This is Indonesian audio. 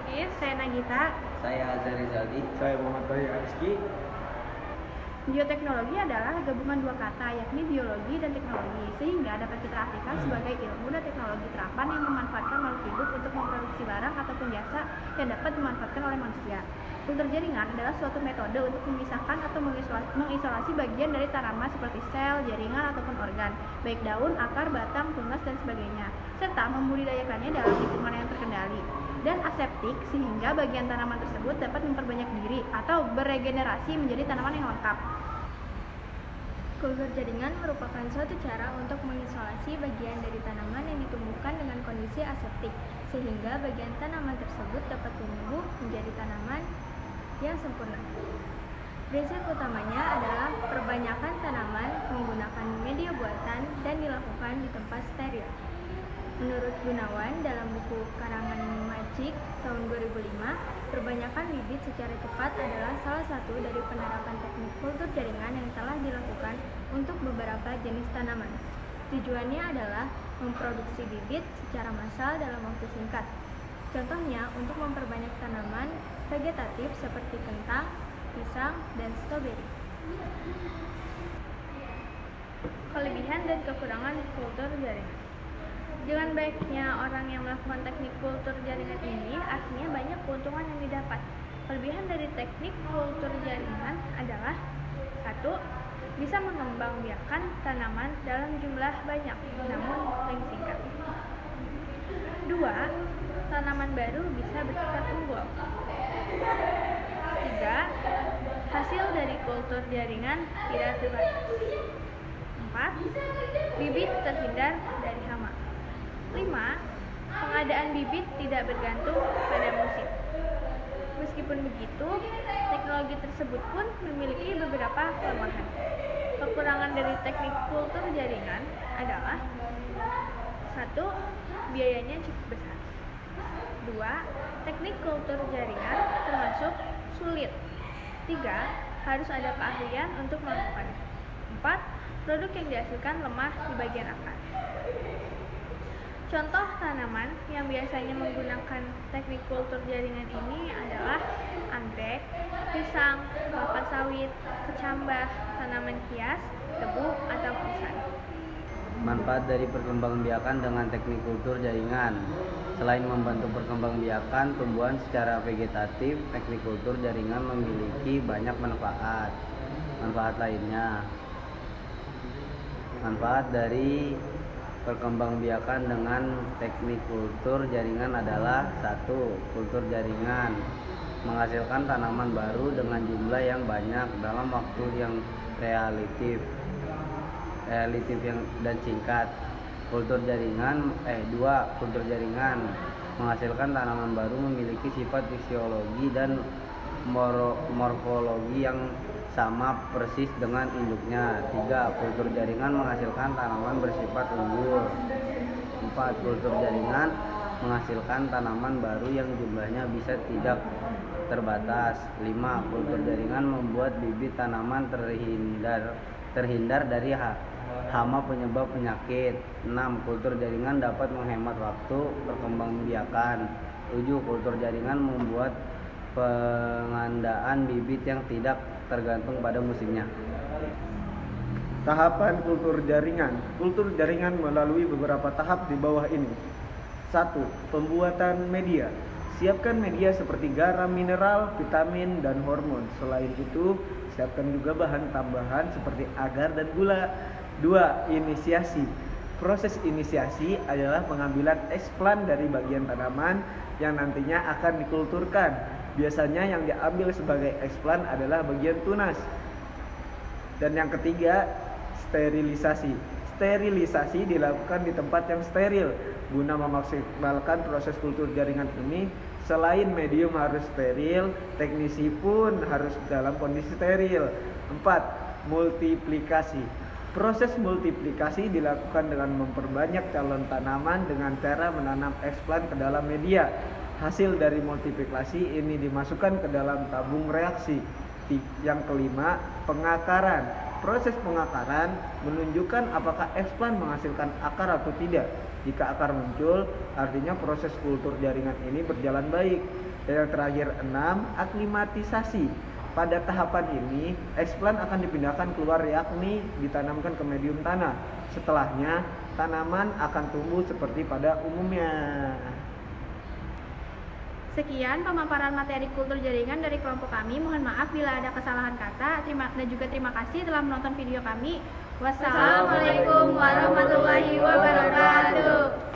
Nurkis, saya Nagita. Saya Azhar Rizaldi. Saya Muhammad Bayu Ariski. Bioteknologi adalah gabungan dua kata, yakni biologi dan teknologi, sehingga dapat kita artikan sebagai ilmu dan teknologi terapan yang memanfaatkan makhluk hidup untuk memproduksi barang ataupun jasa yang dapat dimanfaatkan oleh manusia. Kultur jaringan adalah suatu metode untuk memisahkan atau mengisolasi bagian dari tanaman seperti sel, jaringan, ataupun organ, baik daun, akar, batang, tunas, dan sebagainya, serta membudidayakannya dalam lingkungan yang terkendali dan aseptik sehingga bagian tanaman tersebut dapat memperbanyak diri atau beregenerasi menjadi tanaman yang lengkap. Kultur jaringan merupakan suatu cara untuk mengisolasi bagian dari tanaman yang ditumbuhkan dengan kondisi aseptik, sehingga bagian tanaman tersebut dapat tumbuh menjadi tanaman yang sempurna. Prinsip utamanya adalah perbanyakan tanaman menggunakan media buatan dan dilakukan di tempat steril. Menurut Gunawan dalam buku karangan Magic tahun 2005, perbanyakan bibit secara cepat adalah salah satu dari penerapan teknik kultur jaringan yang telah dilakukan untuk beberapa jenis tanaman. Tujuannya adalah memproduksi bibit secara massal dalam waktu singkat. Contohnya untuk memperbanyak tanaman vegetatif seperti kentang, pisang, dan stroberi. Kelebihan dan kekurangan kultur jaringan. Dengan baiknya orang yang melakukan teknik kultur jaringan ini, artinya banyak keuntungan yang didapat. Kelebihan dari teknik kultur jaringan adalah 1. Bisa mengembangbiakan tanaman dalam jumlah banyak, namun paling singkat. 2. Tanaman baru bisa bersifat unggul. 3. Hasil dari kultur jaringan tidak terbatas. 4. Bibit terhindar dari hama. 5. Pengadaan bibit tidak bergantung pada musim. Meskipun begitu, teknologi tersebut pun memiliki beberapa kelemahan. Kekurangan dari teknik kultur jaringan adalah 1. Biayanya cukup besar. 2. Teknik kultur jaringan termasuk sulit. 3. Harus ada keahlian untuk melakukannya. 4. Produk yang dihasilkan lemah di bagian akar. Contoh tanaman yang biasanya menggunakan teknik kultur jaringan ini adalah anggrek, pisang, kelapa sawit, kecambah, tanaman hias, tebu, atau pisang. Manfaat dari perkembangbiakan dengan teknik kultur jaringan. Selain membantu perkembangbiakan tumbuhan secara vegetatif, teknik kultur jaringan memiliki banyak manfaat. Manfaat lainnya. Manfaat dari perkembangbiakan dengan teknik kultur jaringan adalah 1. Kultur jaringan menghasilkan tanaman baru dengan jumlah yang banyak dalam waktu yang relatif dan singkat. 2. Kultur jaringan menghasilkan tanaman baru memiliki sifat fisiologi dan morfologi yang sama persis dengan induknya. 3. Kultur jaringan menghasilkan tanaman bersifat unggul. 4. Kultur jaringan menghasilkan tanaman baru yang jumlahnya bisa tidak terbatas. 5. Kultur jaringan membuat bibit tanaman terhindar dari hama penyebab penyakit. 6. Kultur jaringan dapat menghemat waktu perkembangbiakan. 7. Kultur jaringan membuat pengandaan bibit yang tidak tergantung pada musimnya. Tahapan kultur jaringan. Kultur jaringan melalui beberapa tahap di bawah ini. 1. Pembuatan media. Siapkan media seperti garam mineral, vitamin, dan hormon. Selain itu, siapkan juga bahan tambahan seperti agar dan gula. 2. Inisiasi. Proses inisiasi adalah pengambilan eksplan dari bagian tanaman yang nantinya akan dikulturkan. Biasanya yang diambil sebagai eksplan adalah bagian tunas. Dan yang ketiga, sterilisasi. Sterilisasi dilakukan di tempat yang steril. Guna memaksimalkan proses kultur jaringan ini, selain medium harus steril, teknisi pun harus dalam kondisi steril. 4. Multiplikasi. Proses multiplikasi dilakukan dengan memperbanyak calon tanaman dengan cara menanam eksplan ke dalam media. Hasil dari multiplikasi ini dimasukkan ke dalam tabung reaksi. Yang kelima, pengakaran. Proses pengakaran menunjukkan apakah eksplan menghasilkan akar atau tidak. Jika akar muncul, artinya proses kultur jaringan ini berjalan baik. Dan yang terakhir 6, aklimatisasi. Pada tahapan ini, eksplan akan dipindahkan keluar yakni ditanamkan ke medium tanah. Setelahnya, tanaman akan tumbuh seperti pada umumnya. Sekian pemaparan materi kultur jaringan dari kelompok kami. Mohon maaf bila ada kesalahan kata. Dan juga terima kasih telah menonton video kami. Wassalamualaikum warahmatullahi wabarakatuh.